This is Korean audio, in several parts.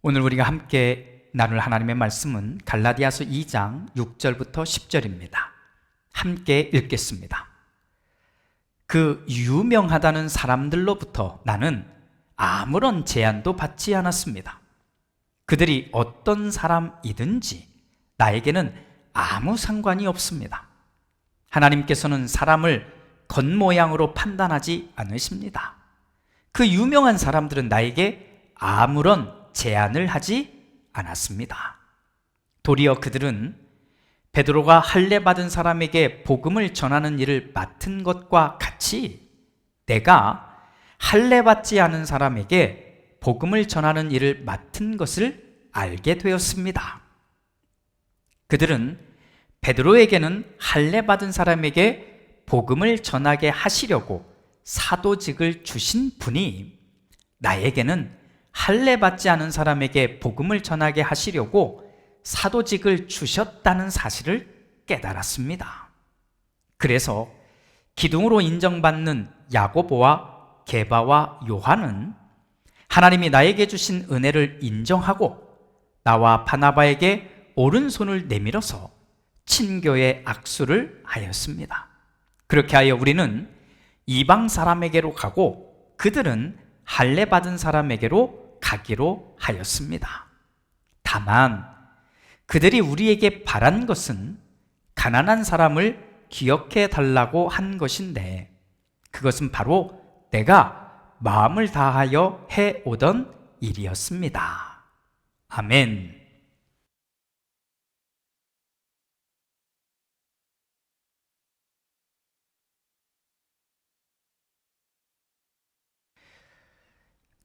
오늘 우리가 함께 나눌 하나님의 말씀은 갈라디아서 2장 6절부터 10절입니다. 함께 읽겠습니다. 그 유명하다는 사람들로부터 나는 아무런 제한도 받지 않았습니다. 그들이 어떤 사람이든지 나에게는 아무 상관이 없습니다. 하나님께서는 사람을 겉모양으로 판단하지 않으십니다. 그 유명한 사람들은 나에게 아무런 제안을 하지 않았습니다. 도리어 그들은 베드로가 할례받은 사람에게 복음을 전하는 일을 맡은 것과 같이 내가 할례받지 않은 사람에게 복음을 전하는 일을 맡은 것을 알게 되었습니다. 그들은 베드로에게는 할례받은 사람에게 복음을 전하게 하시려고 사도직을 주신 분이 나에게는 할례받지 않은 사람에게 복음을 전하게 하시려고 사도직을 주셨다는 사실을 깨달았습니다. 그래서 기둥으로 인정받는 야고보와 게바와 요한은 하나님이 나에게 주신 은혜를 인정하고 나와 바나바에게 오른손을 내밀어서 친교의 악수를 하였습니다. 그렇게 하여 우리는 이방 사람에게로 가고 그들은 할례받은 사람에게로 가기로 하였습니다. 다만 그들이 우리에게 바란 것은 가난한 사람을 기억해 달라고 한 것인데 그것은 바로 내가 마음을 다하여 해오던 일이었습니다. 아멘.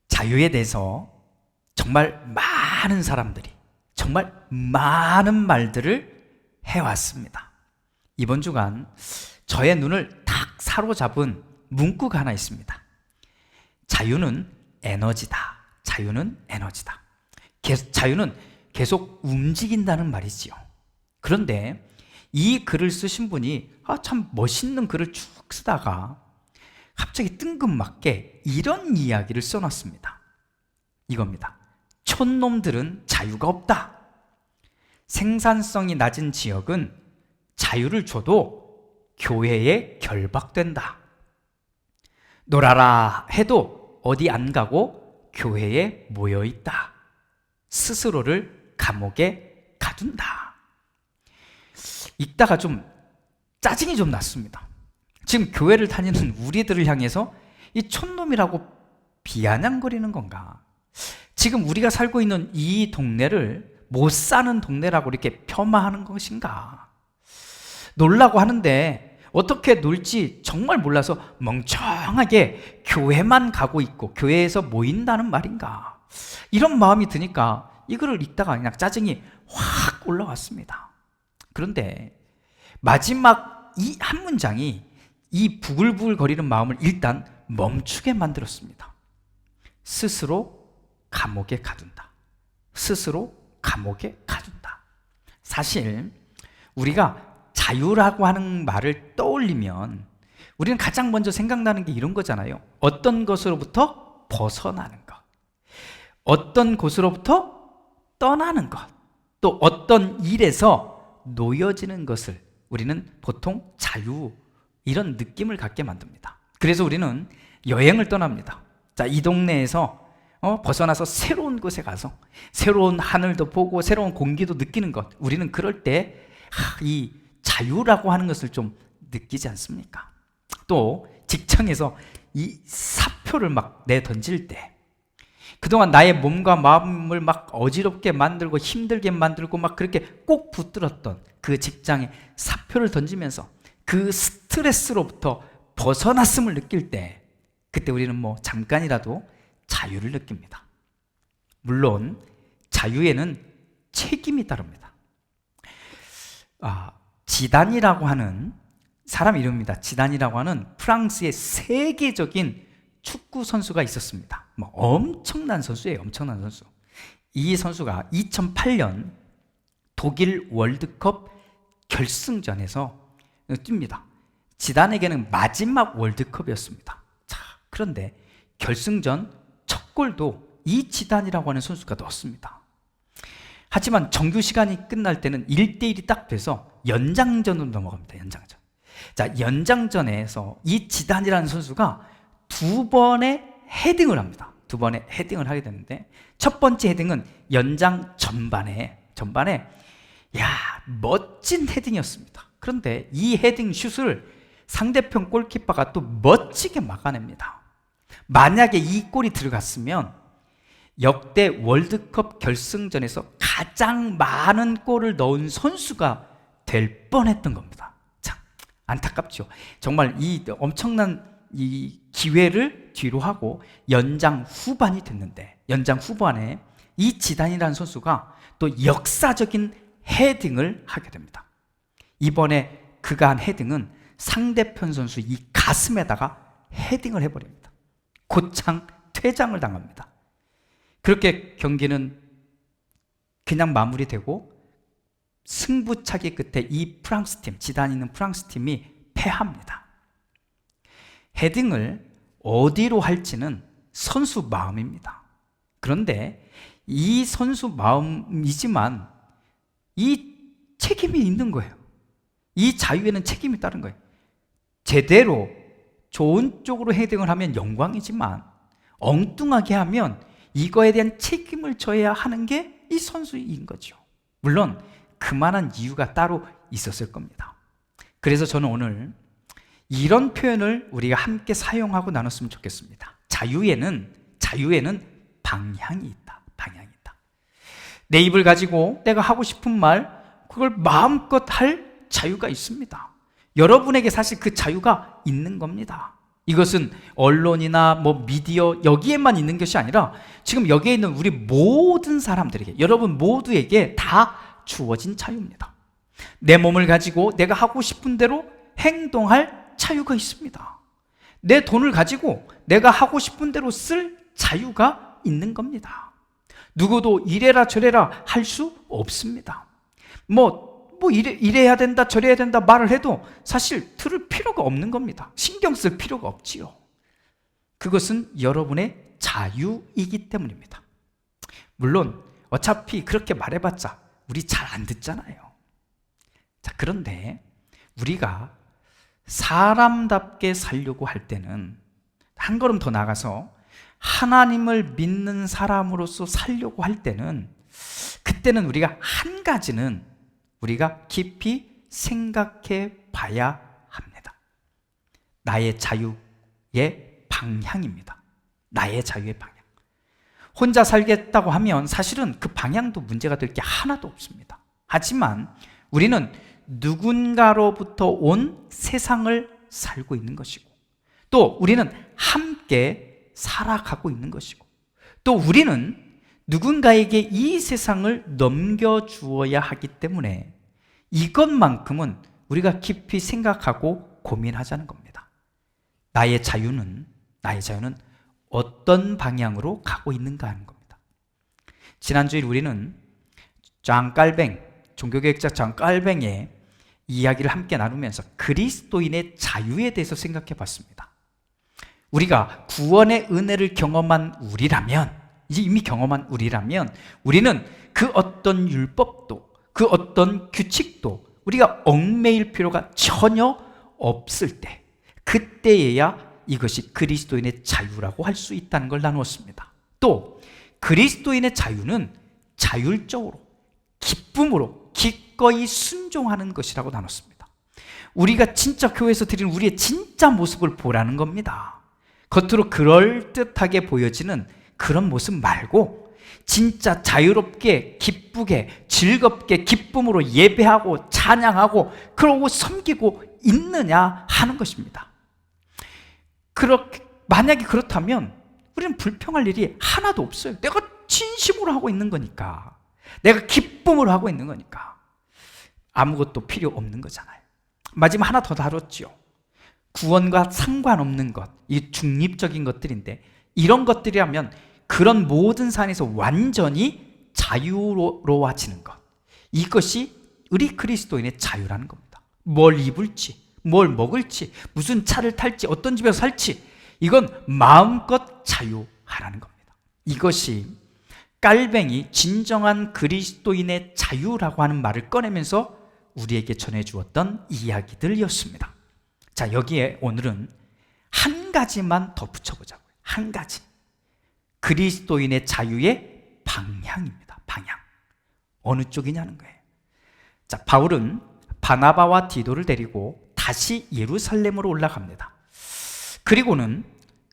자유에 대해서 정말 많은 사람들이 정말 많은 말들을 해왔습니다. 이번 주간 저의 눈을 탁 사로잡은 문구가 하나 있습니다. 자유는 에너지다. 자유는 에너지다. 자유는 계속 움직인다는 말이지요. 그런데 이 글을 쓰신 분이 참 멋있는 글을 쭉 쓰다가 갑자기 뜬금맞게 이런 이야기를 써놨습니다. 이겁니다. 촌놈들은 자유가 없다. 생산성이 낮은 지역은 자유를 줘도 교회에 결박된다. 놀아라 해도 어디 안 가고 교회에 모여있다. 스스로를 감옥에 가둔다. 읽다가 좀 짜증이 좀 났습니다. 지금 교회를 다니는 우리들을 향해서 이 촌놈이라고 비아냥거리는 건가? 지금 우리가 살고 있는 이 동네를 못 사는 동네라고 이렇게 폄하하는 것인가? 놀라고 하는데 어떻게 놀지 정말 몰라서 멍청하게 교회만 가고 있고 교회에서 모인다는 말인가? 이런 마음이 드니까 이거를 읽다가 그냥 짜증이 확 올라왔습니다. 그런데 마지막 이 한 문장이 이 부글부글 거리는 마음을 일단 멈추게 만들었습니다. 스스로 감옥에 가둔다. 스스로 감옥에 가둔다. 사실 우리가 자유라고 하는 말을 떠올리면 우리는 가장 먼저 생각나는 게 이런 거잖아요. 어떤 것으로부터 벗어나는 것, 어떤 곳으로부터 떠나는 것, 또 어떤 일에서 놓여지는 것을 우리는 보통 자유 이런 느낌을 갖게 만듭니다. 그래서 우리는 여행을 떠납니다. 자, 이 동네에서 벗어나서 새로운 곳에 가서 새로운 하늘도 보고 새로운 공기도 느끼는 것, 우리는 그럴 때 이 자유라고 하는 것을 좀 느끼지 않습니까? 또 직장에서 이 사표를 막 내던질 때 그동안 나의 몸과 마음을 막 어지럽게 만들고 힘들게 만들고 막 그렇게 꼭 붙들었던 그 직장에 사표를 던지면서 그 스트레스로부터 벗어났음을 느낄 때 그때 우리는 뭐 잠깐이라도 자유를 느낍니다. 물론 자유에는 책임이 따릅니다. 지단이라고 하는 사람 이름입니다. 지단이라고 하는 프랑스의 세계적인 축구 선수가 있었습니다. 뭐 엄청난 선수예요. 엄청난 선수. 이 선수가 2008년 독일 월드컵 결승전에서 뜁니다. 지단에게는 마지막 월드컵이었습니다. 자, 그런데 결승전 첫 골도 이지단이라고 하는 선수가 넣었습니다. 하지만 정규 시간이 끝날 때는 1대1이 딱 돼서 연장전으로 넘어갑니다. 연장전. 자, 연장전에서 이지단이라는 선수가 두 번의 헤딩을 합니다. 두 번의 헤딩을 하게 되는데, 첫 번째 헤딩은 연장 전반에 멋진 헤딩이었습니다. 그런데 이 헤딩 슛을 상대편 골키퍼가 또 멋지게 막아냅니다. 만약에 이 골이 들어갔으면 역대 월드컵 결승전에서 가장 많은 골을 넣은 선수가 될 뻔했던 겁니다. 참 안타깝죠. 정말 이 엄청난 이 기회를 뒤로 하고 연장 후반이 됐는데, 연장 후반에 이 지단이라는 선수가 또 역사적인 헤딩을 하게 됩니다. 이번에 그가 한 헤딩은 상대편 선수 이 가슴에다가 헤딩을 해버립니다. 곧장 퇴장을 당합니다. 그렇게 경기는 그냥 마무리되고 승부차기 끝에 이 프랑스 팀, 지단이 있는 프랑스 팀이 패합니다. 헤딩을 어디로 할지는 선수 마음입니다. 그런데 이 선수 마음이지만 이 책임이 있는 거예요. 이 자유에는 책임이 따른 거예요. 제대로 좋은 쪽으로 헤딩을 하면 영광이지만 엉뚱하게 하면 이거에 대한 책임을 져야 하는 게 이 선수인 거죠. 물론 그만한 이유가 따로 있었을 겁니다. 그래서 저는 오늘 이런 표현을 우리가 함께 사용하고 나눴으면 좋겠습니다. 자유에는 방향이 있다. 방향이 있다. 내 입을 가지고 내가 하고 싶은 말, 그걸 마음껏 할 자유가 있습니다. 여러분에게 사실 그 자유가 있는 겁니다. 이것은 언론이나 미디어 여기에만 있는 것이 아니라 지금 여기에 있는 우리 모든 사람들에게, 여러분 모두에게 다 주어진 자유입니다. 내 몸을 가지고 내가 하고 싶은 대로 행동할 자유가 있습니다. 내 돈을 가지고 내가 하고 싶은 대로 쓸 자유가 있는 겁니다. 누구도 이래라 저래라 할 수 없습니다. 이래야 된다 저래야 된다 말을 해도 사실 들을 필요가 없는 겁니다. 신경 쓸 필요가 없지요. 그것은 여러분의 자유이기 때문입니다. 물론 어차피 그렇게 말해봤자 우리 잘 안 듣잖아요. 자, 그런데 우리가 사람답게 살려고 할 때는 한 걸음 더 나가서 하나님을 믿는 사람으로서 살려고 할 때는, 그때는 우리가 한 가지는 우리가 깊이 생각해 봐야 합니다. 나의 자유의 방향입니다. 나의 자유의 방향. 혼자 살겠다고 하면 사실은 그 방향도 문제가 될 게 하나도 없습니다. 하지만 우리는 누군가로부터 온 세상을 살고 있는 것이고, 또 우리는 함께 살아가고 있는 것이고, 또 우리는 누군가에게 이 세상을 넘겨주어야 하기 때문에 이것만큼은 우리가 깊이 생각하고 고민하자는 겁니다. 나의 자유는 어떤 방향으로 가고 있는가 하는 겁니다. 지난주에 우리는 종교개혁자 장 깔뱅의 이야기를 함께 나누면서 그리스도인의 자유에 대해서 생각해 봤습니다. 우리가 구원의 은혜를 경험한 우리라면, 이미 경험한 우리라면, 우리는 그 어떤 율법도, 그 어떤 규칙도 우리가 얽매일 필요가 전혀 없을 때, 그때에야 이것이 그리스도인의 자유라고 할 수 있다는 걸 나누었습니다. 또 그리스도인의 자유는 자율적으로, 기쁨으로 기꺼이 순종하는 것이라고 나눴습니다. 우리가 진짜 교회에서 드리는 우리의 진짜 모습을 보라는 겁니다. 겉으로 그럴듯하게 보여지는 그런 모습 말고 진짜 자유롭게, 기쁘게, 즐겁게, 기쁨으로 예배하고 찬양하고 그러고 섬기고 있느냐 하는 것입니다. 만약에 그렇다면 우리는 불평할 일이 하나도 없어요. 내가 진심으로 하고 있는 거니까, 내가 기쁨으로 하고 있는 거니까 아무것도 필요 없는 거잖아요. 마지막 하나 더 다뤘죠. 구원과 상관없는 것, 이 중립적인 것들인데, 이런 것들이라면 그런 모든 산에서 완전히 자유로워지는 것, 이것이 우리 그리스도인의 자유라는 겁니다. 뭘 입을지, 뭘 먹을지, 무슨 차를 탈지, 어떤 집에서 살지, 이건 마음껏 자유하라는 겁니다. 이것이 깔뱅이 진정한 그리스도인의 자유라고 하는 말을 꺼내면서 우리에게 전해주었던 이야기들이었습니다. 자, 여기에 오늘은 한 가지만 더 붙여보자고요. 한 가지. 그리스도인의 자유의 방향입니다. 방향. 어느 쪽이냐는 거예요. 자, 바울은 바나바와 디도를 데리고 다시 예루살렘으로 올라갑니다. 그리고는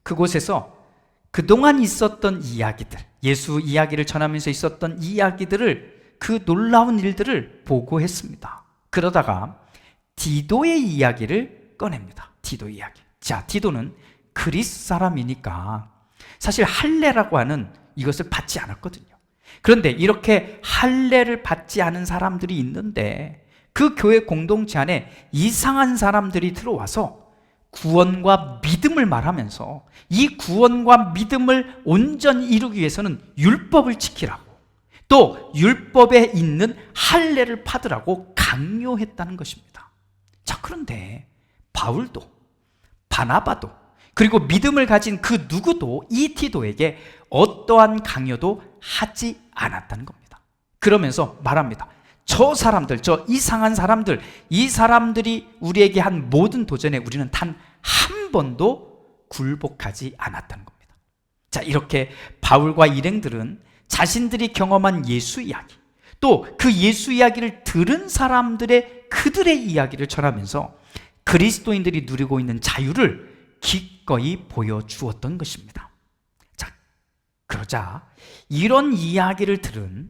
그곳에서 그동안 있었던 이야기들, 예수 이야기를 전하면서 있었던 이야기들을, 그 놀라운 일들을 보고했습니다. 그러다가 디도의 이야기를 꺼냅니다. 디도 이야기. 자, 디도는 그리스 사람이니까 사실 할례라고 하는 이것을 받지 않았거든요. 그런데 이렇게 할례를 받지 않은 사람들이 있는데 그 교회 공동체 안에 이상한 사람들이 들어와서 구원과 믿음을 말하면서 이 구원과 믿음을 온전히 이루기 위해서는 율법을 지키라고, 또 율법에 있는 할례를 받으라고 강요했다는 것입니다. 자, 그런데 바울도 바나바도 그리고 믿음을 가진 그 누구도 이 디도에게 어떠한 강요도 하지 않았다는 겁니다. 그러면서 말합니다. 저 사람들, 저 이상한 사람들, 이 사람들이 우리에게 한 모든 도전에 우리는 단 한 번도 굴복하지 않았다는 겁니다. 자, 이렇게 바울과 일행들은 자신들이 경험한 예수 이야기, 또 그 예수 이야기를 들은 사람들의 그들의 이야기를 전하면서 그리스도인들이 누리고 있는 자유를 기꺼이 보여주었던 것입니다. 자, 그러자 이런 이야기를 들은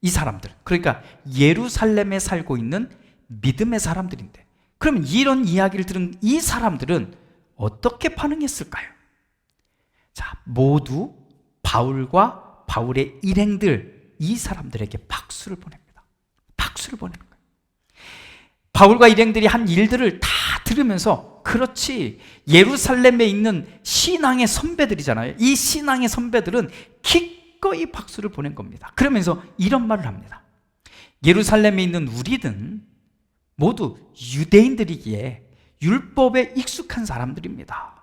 이 사람들, 그러니까 예루살렘에 살고 있는 믿음의 사람들인데, 그러면 이런 이야기를 들은 이 사람들은 어떻게 반응했을까요? 자, 모두 바울과 바울의 일행들, 이 사람들에게 박수를 보냅니다. 박수를 보내는 거예요. 바울과 일행들이 한 일들을 다 들으면서, 그렇지, 예루살렘에 있는 신앙의 선배들이잖아요. 이 신앙의 선배들은 기꺼이 박수를 보낸 겁니다. 그러면서 이런 말을 합니다. 예루살렘에 있는 우리는 모두 유대인들이기에 율법에 익숙한 사람들입니다.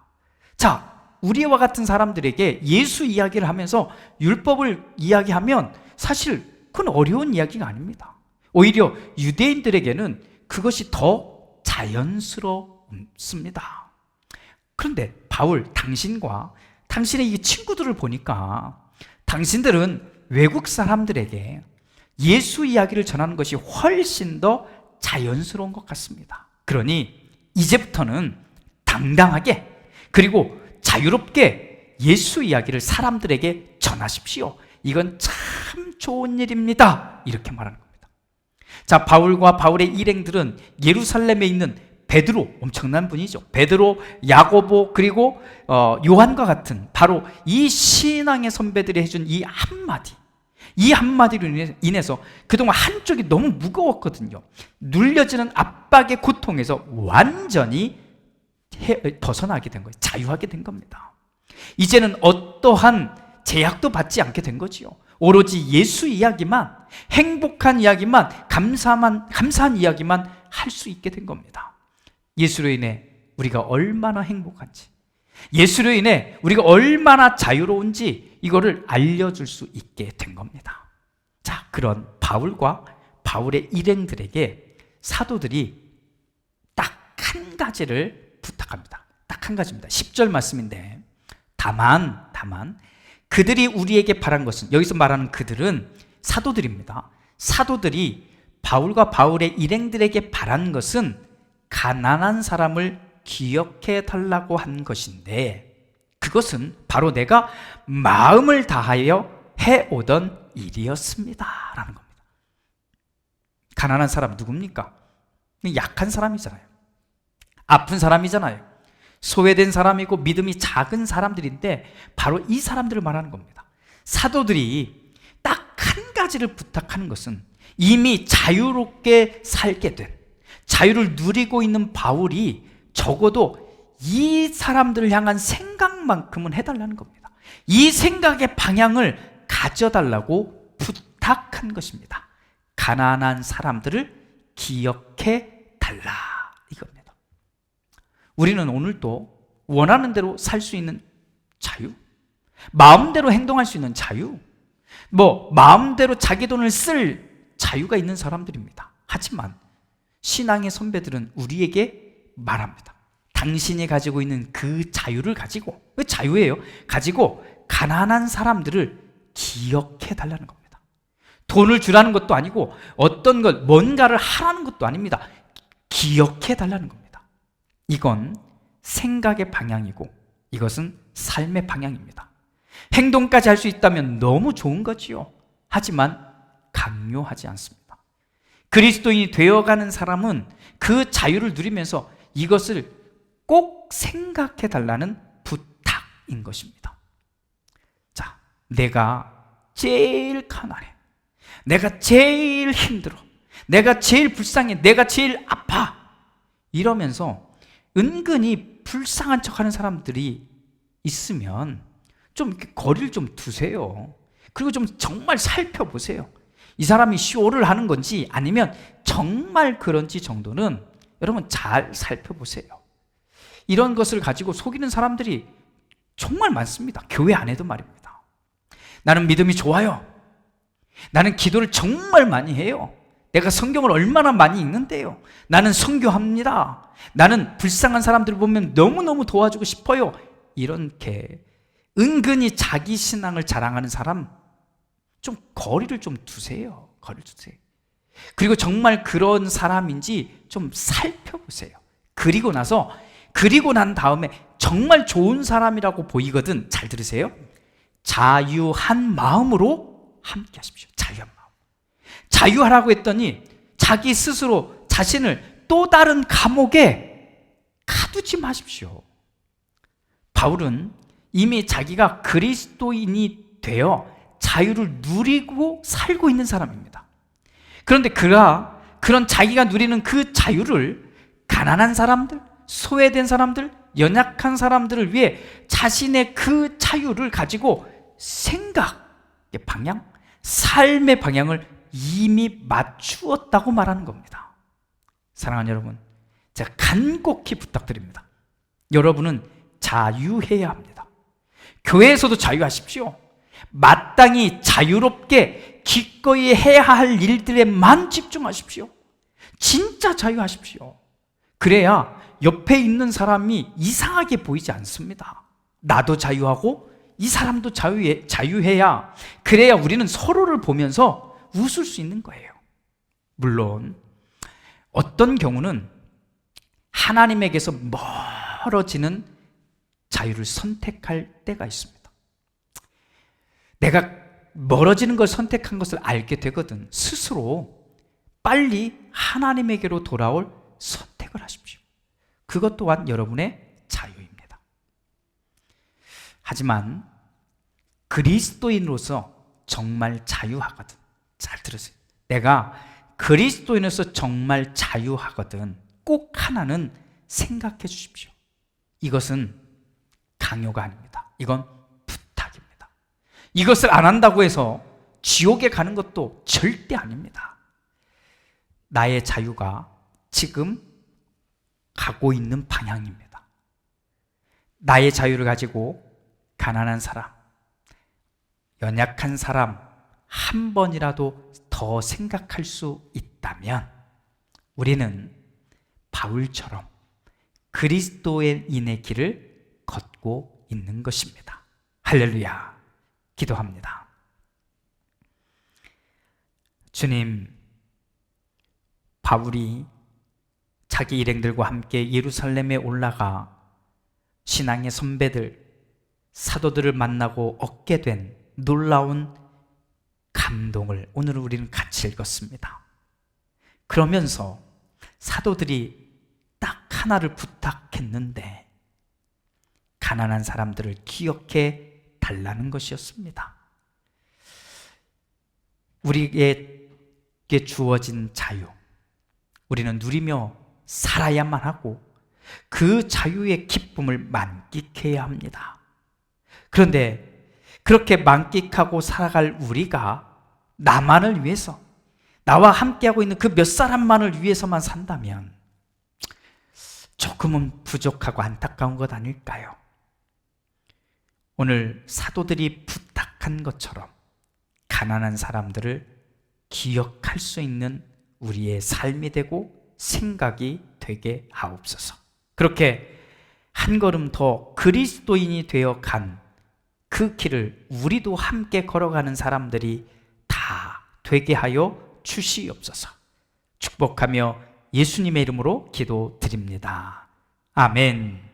자, 우리와 같은 사람들에게 예수 이야기를 하면서 율법을 이야기하면 사실 그건 어려운 이야기가 아닙니다. 오히려 유대인들에게는 그것이 더 자연스럽습니다. 그런데 바울, 당신과 당신의 이 친구들을 보니까 당신들은 외국 사람들에게 예수 이야기를 전하는 것이 훨씬 더 자연스러운 것 같습니다. 그러니 이제부터는 당당하게 그리고 자유롭게 예수 이야기를 사람들에게 전하십시오. 이건 참 좋은 일입니다. 이렇게 말하는 겁니다. 자, 바울과 바울의 일행들은 예루살렘에 있는 베드로, 엄청난 분이죠. 베드로, 야고보, 그리고 요한과 같은 바로 이 신앙의 선배들이 해준 이 한마디로 인해서 그동안 한쪽이 너무 무거웠거든요. 눌려지는 압박의 고통에서 완전히 벗어나게 된 거예요. 자유하게 된 겁니다. 이제는 어떠한 제약도 받지 않게 된 거지요. 오로지 예수 이야기만, 행복한 이야기만, 감사한 이야기만 할 수 있게 된 겁니다. 예수로 인해 우리가 얼마나 행복한지, 예수로 인해 우리가 얼마나 자유로운지 이거를 알려줄 수 있게 된 겁니다. 자, 그런 바울과 바울의 일행들에게 사도들이 딱 한 가지를 부탁합니다. 딱 한 가지입니다. 10절 말씀인데, 다만 그들이 우리에게 바란 것은, 여기서 말하는 그들은 사도들입니다. 사도들이 바울과 바울의 일행들에게 바란 것은 가난한 사람을 기억해 달라고 한 것인데, 그것은 바로 내가 마음을 다하여 해오던 일이었습니다 라는 겁니다. 가난한 사람 누굽니까? 약한 사람이잖아요. 아픈 사람이잖아요. 소외된 사람이고 믿음이 작은 사람들인데 바로 이 사람들을 말하는 겁니다. 사도들이 딱 한 가지를 부탁하는 것은 이미 자유롭게 살게 된, 자유를 누리고 있는 바울이 적어도 이 사람들을 향한 생각만큼은 해달라는 겁니다. 이 생각의 방향을 가져달라고 부탁한 것입니다. 가난한 사람들을 기억해 달라, 이겁니다. 우리는 오늘도 원하는 대로 살 수 있는 자유, 마음대로 행동할 수 있는 자유, 마음대로 자기 돈을 쓸 자유가 있는 사람들입니다. 하지만 신앙의 선배들은 우리에게 말합니다. 당신이 가지고 있는 그 자유를 가지고, 왜 자유예요? 가지고 가난한 사람들을 기억해 달라는 겁니다. 돈을 주라는 것도 아니고 어떤 것, 뭔가를 하라는 것도 아닙니다. 기억해 달라는 겁니다. 이건 생각의 방향이고 이것은 삶의 방향입니다. 행동까지 할 수 있다면 너무 좋은 거지요. 하지만 강요하지 않습니다. 그리스도인이 되어가는 사람은 그 자유를 누리면서 이것을 꼭 생각해 달라는 부탁인 것입니다. 자, 내가 제일 가난해, 내가 제일 힘들어, 내가 제일 불쌍해, 내가 제일 아파, 이러면서 은근히 불쌍한 척하는 사람들이 있으면 좀 이렇게 거리를 좀 두세요. 그리고 좀 정말 살펴보세요. 이 사람이 쇼를 하는 건지 아니면 정말 그런지 정도는 여러분 잘 살펴보세요. 이런 것을 가지고 속이는 사람들이 정말 많습니다. 교회 안에도 말입니다. 나는 믿음이 좋아요. 나는 기도를 정말 많이 해요. 내가 성경을 얼마나 많이 읽는데요. 나는 선교합니다. 나는 불쌍한 사람들을 보면 너무너무 도와주고 싶어요. 이렇게 은근히 자기 신앙을 자랑하는 사람 좀 거리를 좀 두세요. 거리를 두세요. 그리고 정말 그런 사람인지 좀 살펴보세요. 그리고 난 다음에 정말 좋은 사람이라고 보이거든. 잘 들으세요. 자유한 마음으로 함께 하십시오. 자유한 마음. 자유하라고 했더니 자기 스스로 자신을 또 다른 감옥에 가두지 마십시오. 바울은 이미 자기가 그리스도인이 되어 자유를 누리고 살고 있는 사람입니다. 그런데 그가 그런 자기가 누리는 그 자유를 가난한 사람들, 소외된 사람들, 연약한 사람들을 위해 자신의 그 자유를 가지고 생각의 방향, 삶의 방향을 이미 맞추었다고 말하는 겁니다. 사랑하는 여러분, 제가 간곡히 부탁드립니다. 여러분은 자유해야 합니다. 교회에서도 자유하십시오. 마땅히 자유롭게 기꺼이 해야 할 일들에만 집중하십시오. 진짜 자유하십시오. 그래야 옆에 있는 사람이 이상하게 보이지 않습니다. 나도 자유하고 이 사람도 자유해야, 그래야 우리는 서로를 보면서 웃을 수 있는 거예요. 물론 어떤 경우는 하나님에게서 멀어지는 자유를 선택할 때가 있습니다. 내가 멀어지는 걸 선택한 것을 알게 되거든 스스로 빨리 하나님에게로 돌아올 선택을 하십시오. 그것 또한 여러분의 자유입니다. 하지만 그리스도인으로서 정말 자유하거든. 잘 들으세요. 내가 그리스도인으로서 정말 자유하거든. 꼭 하나는 생각해 주십시오. 이것은 강요가 아닙니다. 이건 부탁입니다. 이것을 안 한다고 해서 지옥에 가는 것도 절대 아닙니다. 나의 자유가 지금 가고 있는 방향입니다. 나의 자유를 가지고 가난한 사람, 연약한 사람 한 번이라도 더 생각할 수 있다면 우리는 바울처럼 그리스도인의 길을 걷고 있는 것입니다. 할렐루야. 기도합니다. 주님, 바울이 자기 일행들과 함께 예루살렘에 올라가 신앙의 선배들, 사도들을 만나고 얻게 된 놀라운 감동을 오늘 우리는 같이 읽었습니다. 그러면서 사도들이 딱 하나를 부탁했는데 가난한 사람들을 기억해 달라는 것이었습니다. 우리에게 주어진 자유, 우리는 누리며 살아야만 하고 그 자유의 기쁨을 만끽해야 합니다. 그런데 그렇게 만끽하고 살아갈 우리가 나만을 위해서, 나와 함께하고 있는 그 몇 사람만을 위해서만 산다면 조금은 부족하고 안타까운 것 아닐까요? 오늘 사도들이 부탁한 것처럼 가난한 사람들을 기억할 수 있는 우리의 삶이 되고 생각이 되게 하옵소서. 그렇게 한 걸음 더 그리스도인이 되어 간 그 길을 우리도 함께 걸어가는 사람들이 다 되게 하여 주시옵소서. 축복하며 예수님의 이름으로 기도드립니다. 아멘.